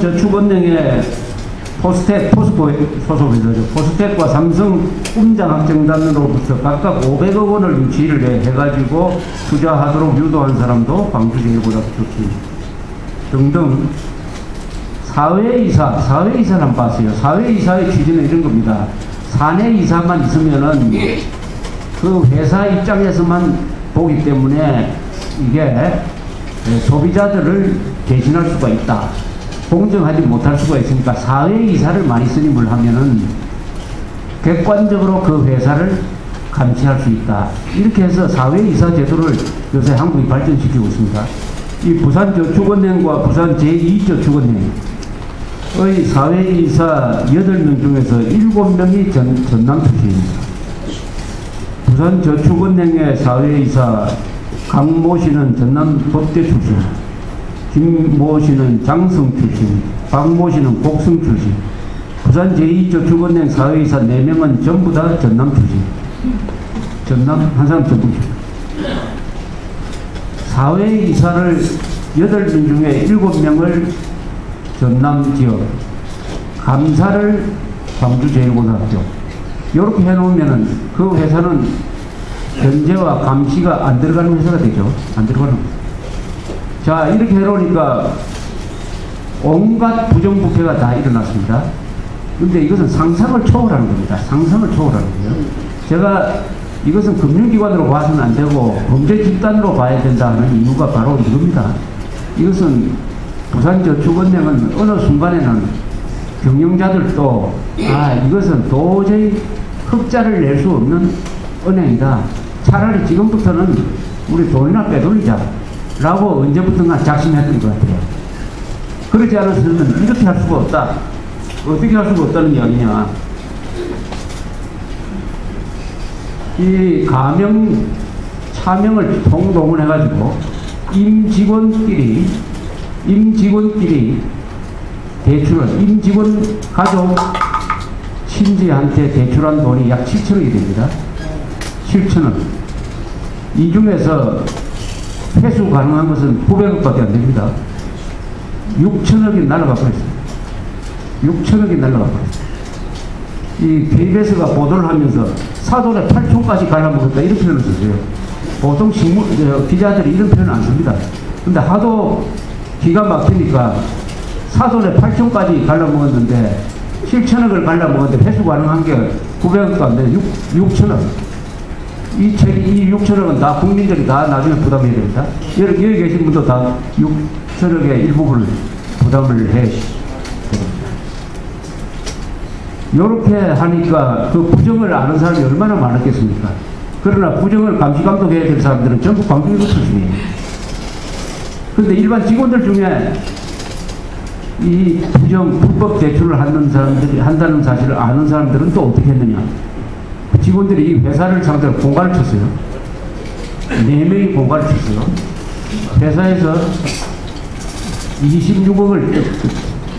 부산저축은행의 포스텍, 포스코 소속회사죠. 포스텍과 삼성 꿈장학정단으로부터 각각 500억 원을 유치를 해가지고 투자하도록 유도한 사람도 광주제일고등학교 출신 등등. 사회이사를 한번 봤어요. 사회이사의 취지는 이런 겁니다. 사내이사만 있으면은 그 회사 입장에서만 보기 때문에 이게 소비자들을 대신할 수가 있다. 공정하지 못할 수가 있으니까 사회이사를 많이 선임을 하면은 객관적으로 그 회사를 감시할 수 있다. 이렇게 해서 사회이사 제도를 요새 한국이 발전시키고 있습니다. 이 부산저축은행과 부산 제2저축은행의 사회이사 8명 중에서 7명이 전남 출신입니다. 부산저축은행의 사회이사 강모 씨는 전남 법대 출신, 김모 씨는 장성 출신, 박모 씨는 곡성 출신. 부산 제2저축은행 사회이사 4명은 전부 다 전남 출신. 전남 한 사람 전북 출신. 사회이사를 8명 중에 7명을 전남 지역, 감사를 광주제일고등학교. 이렇게 해놓으면은 그 회사는 견제와 감시가 안 들어가는 회사가 되죠. 안 들어가는 회사. 자, 이렇게 해놓으니까 온갖 부정부패가 다 일어났습니다. 근데 이것은 상상을 초월하는 겁니다. 상상을 초월하는 거예요. 제가 이것은 금융기관으로 봐서는 안 되고 범죄 집단으로 봐야 된다 하는 이유가 바로 이겁니다. 이것은 부산저축은행은 어느 순간에는 경영자들도 이것은 도저히 흑자를 낼 수 없는 은행이다. 차라리 지금부터는 우리 돈이나 빼돌리자 라고 언제부턴가 작심했던 것 같아요. 그렇지 않았으면 이렇게 할 수가 없다. 어떻게 할 수가 없다는 이야기냐. 이 가명, 차명을 통동을 해가지고 임직원끼리 대출을, 임직원 가족 친지한테 대출한 돈이 약 7천억이 됩니다. 7천억. 이 중에서 회수 가능한 것은 900억밖에 안 됩니다. 6천억이 날아가 버렸어요. 6천억이 날아가 버렸어요. 이 KBS가 보도를 하면서 사돈의 8촌까지 갈라먹었다 이런 표현을 썼어요. 보통 기자들이 이런 표현을 안 씁니다. 근데 하도 기가 막히니까 사돈의 8촌까지 갈라먹었는데 7천억을 갈라먹었는데 회수 가능한 게 900억도 안 돼요. 6천억. 이 6천억은 다 국민들이 다 나중에 부담해야 됩니다. 여기 계신 분도 다 6천억의 일부분을 부담을 해. 이렇게 하니까 그 부정을 아는 사람이 얼마나 많았겠습니까? 그러나 부정을 감시 감독해야 될 사람들은 전부 광주일고 출신이에요. 그런데 일반 직원들 중에 이 불법 대출을 한다는 사실을 아는 사람들은 또 어떻게 했느냐? 직원들이 이 회사를 상대로 공갈을 쳤어요. 4명이 공갈을 쳤어요. 회사에서 26억을 줬어요.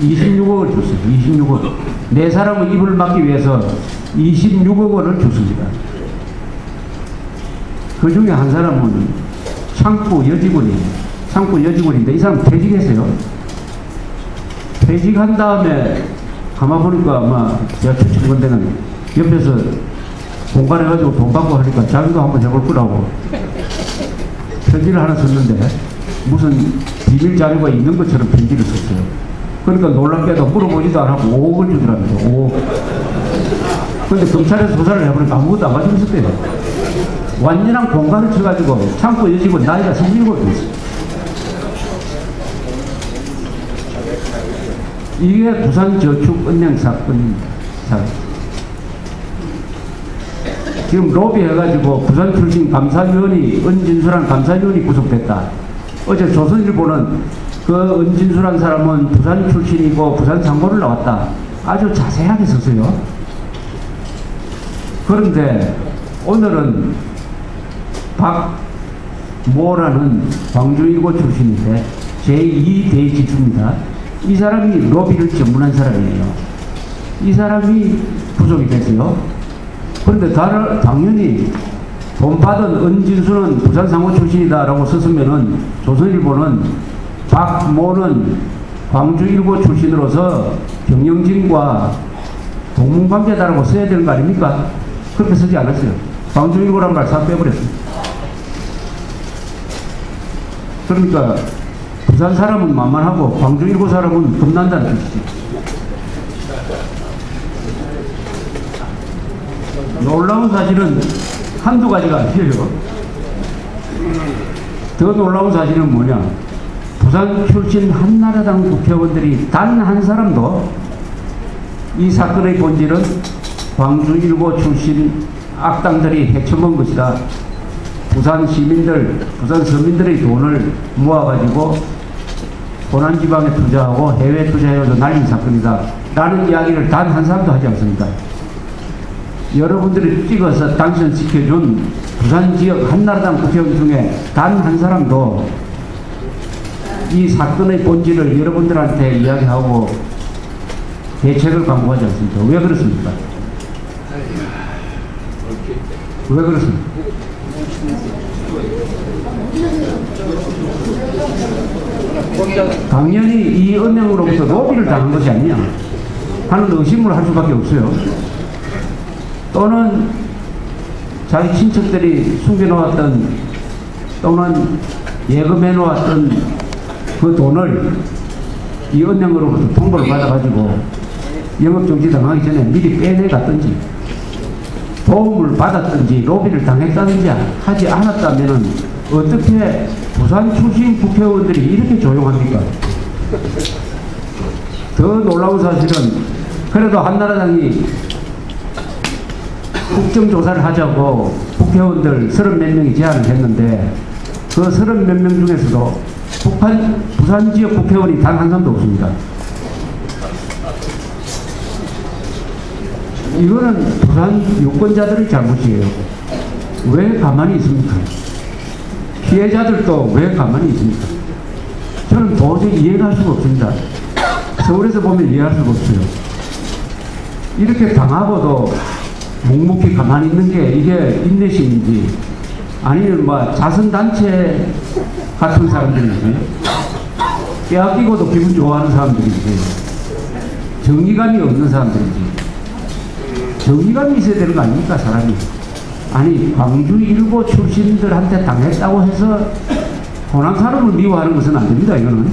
26억. 4사람의 입을 막기 위해서 26억 원을 줬습니다. 그 중에 한 사람은 창구 여직원인데 이 사람 퇴직했어요. 퇴직한 다음에 가만 보니까 아마 제가 추측한 건데는 옆에서 공갈해가지고 돈 받고 하니까 자기도 한번 해볼 거라고 편지를 하나 썼는데 무슨 비밀 자료가 있는 것처럼 편지를 썼어요. 그러니까 놀랍게도 물어보지도 안 하고 5억을 주더랍니다. 5억. 그런데 검찰에서 조사를 해보니까 아무것도 안 가지고 있었대요. 완전한 공갈을 쳐가지고 창고 여직원 나이가 37도 있어요. 이게 부산저축은행 사건입니다. 지금 로비해가지고 부산 출신 감사위원이 은진수란 감사위원이 구속됐다. 어제 조선일보는 그 은진수란 사람은 부산 출신이고 부산 상고를 나왔다. 아주 자세하게 썼어요. 그런데 오늘은 박모라는 광주 1고 출신인데 제2대지주입니다. 이 사람이 로비를 전문한 사람이에요. 이 사람이 구속이 됐어요. 그런데 당연히 돈 받은 은진수는 부산 상고 출신이다라고 썼으면은 조선일보는 박모는 광주 1고 출신으로서 경영진과 동문관계다라고 써야 되는 거 아닙니까? 그렇게 쓰지 않았어요. 광주 1고란 말 싹 빼버렸습니다. 그러니까 부산 사람은 만만하고 광주 1고 사람은 겁난다는 뜻이지. 놀라운 사실은 한두 가지가 아니에요. 더 놀라운 사실은 뭐냐? 부산 출신 한나라당 국회의원들이 단 한 사람도 이 사건의 본질은 광주 1고 출신 악당들이 헤쳐먹은 것이다. 부산 시민들, 부산 서민들의 돈을 모아가지고 고난지방에 투자하고 해외 투자해서 날린 사건이다. 라는 이야기를 단 한 사람도 하지 않습니다. 여러분들이 찍어서 당선시켜준 부산 지역 한나라당 국회의원 중에 단 한 사람도 이 사건의 본질을 여러분들한테 이야기하고 대책을 강구하지 않습니다. 왜 그렇습니까? 왜 그렇습니까? 당연히 이 은행으로부터 로비를 당한 것이 아니냐 하는 의심을 할 수밖에 없어요. 또는 자기 친척들이 숨겨놓았던 또는 예금해놓았던 그 돈을 이 은행으로부터 통보를 받아가지고 영업정지 당하기 전에 미리 빼내갔든지 도움을 받았든지 로비를 당했다든지 하지 않았다면 어떻게 부산 출신 국회의원들이 이렇게 조용합니까? 더 놀라운 사실은 그래도 한나라당이 국정조사를 하자고 국회의원들 30몇 명이 제안을 했는데 그 30몇 명 중에서도 부산 지역 국회의원이 단 한 사람도 없습니다. 이거는 부산 유권자들의 잘못이에요. 왜 가만히 있습니까? 피해자들도 왜 가만히 있습니까? 저는 도저히 이해가 할 수가 없습니다. 서울에서 보면 이해할 수가 없어요. 이렇게 당하고도 묵묵히 가만히 있는 게 이게 인내심인지 아니면 뭐 자선단체 같은 사람들인지 빼앗기고도 기분 좋아하는 사람들인지 정의감이 없는 사람들인지 정의감이 있어야 되는 거 아닙니까 사람이. 아니 광주 1고 출신들한테 당했다고 해서 호남 사람을 미워하는 것은 안 됩니다. 이거는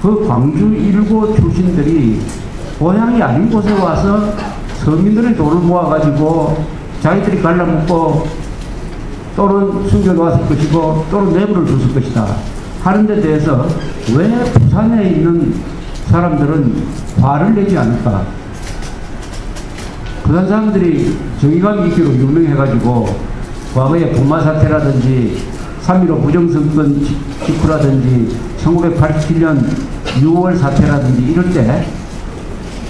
그 광주 1고 출신들이 고향이 아닌 곳에 와서 서민들의 돈을 모아가지고 자기들이 갈라먹고 또는 숨겨놓았을 것이고 또는 내부를 줬을 것이다 하는 데 대해서 왜 부산에 있는 사람들은 화를 내지 않을까? 부산 사람들이 정의감이 있기로 유명해가지고 과거에 분마 사태라든지 3.15 부정선거권 직후라든지 1987년 6월 사태라든지 이럴 때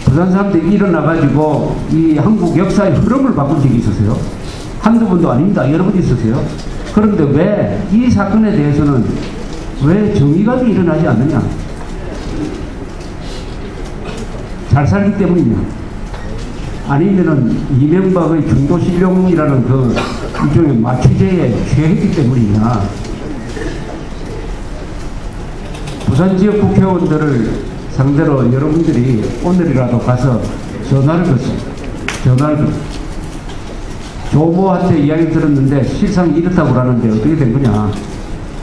부산 사람들이 일어나가지고 이 한국 역사의 흐름을 바꾼 적이 있었어요. 한두 번도 아닙니다. 여러 번 있었어요. 그런데 왜 이 사건에 대해서는 왜 정의감이 일어나지 않느냐? 잘 살기 때문이냐? 아니면은 이명박의 중도신용이라는 그 일종의 마취제에 취했기 때문이냐? 부산 지역 국회의원들을 상대로 여러분들이 오늘이라도 가서 전화를 걸습니다. 전화를 걸습니다. 조모한테 이야기 들었는데 실상 이렇다고 그러는데 어떻게 된 거냐?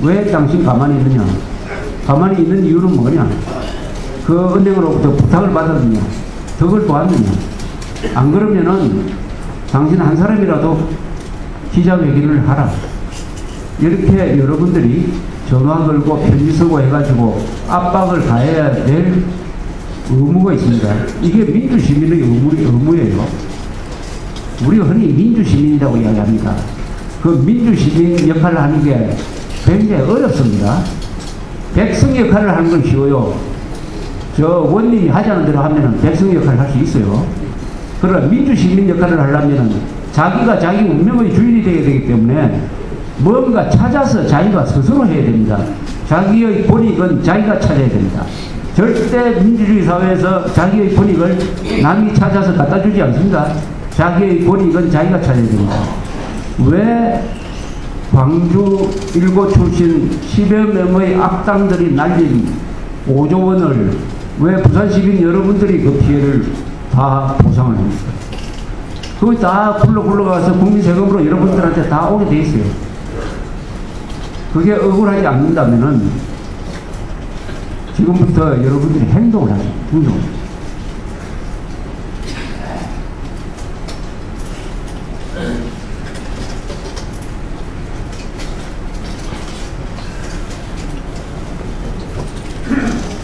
왜 당신 가만히 있느냐? 가만히 있는 이유는 뭐냐? 그 은행으로부터 부탁을 받았느냐? 덕을 보았느냐? 안 그러면은 당신 한 사람이라도 기자회견을 하라. 이렇게 여러분들이 전화 걸고 편지 쓰고 해가지고 압박을 가해야 될 의무가 있습니다. 이게 민주시민의 의무예요. 우리 흔히 민주시민이라고 이야기합니다. 그 민주시민 역할을 하는 게 굉장히 어렵습니다. 백성 역할을 하는 건 쉬워요. 저 원님이 하자는 대로 하면은 백성 역할을 할 수 있어요. 그러나 민주시민 역할을 하려면은 자기가 자기 운명의 주인이 되어야 되기 때문에 뭔가 찾아서 자기가 스스로 해야 됩니다. 자기의 본익은 자기가 찾아야 됩니다. 절대 민주주의 사회에서 자기의 본익을 남이 찾아서 갖다 주지 않습니다. 자기의 본익은 자기가 찾아야 됩니다. 왜 광주 1고 출신 10여 명의 악당들이 날린 5조 원을 왜 부산 시민 여러분들이 그 피해를 다 보상을 합니까? 그거 다 굴러가서 국민 세금으로 여러분들한테 다 오게 돼 있어요. 그게 억울하지 않는다면은 지금부터 여러분들이 행동을 하죠. 행동.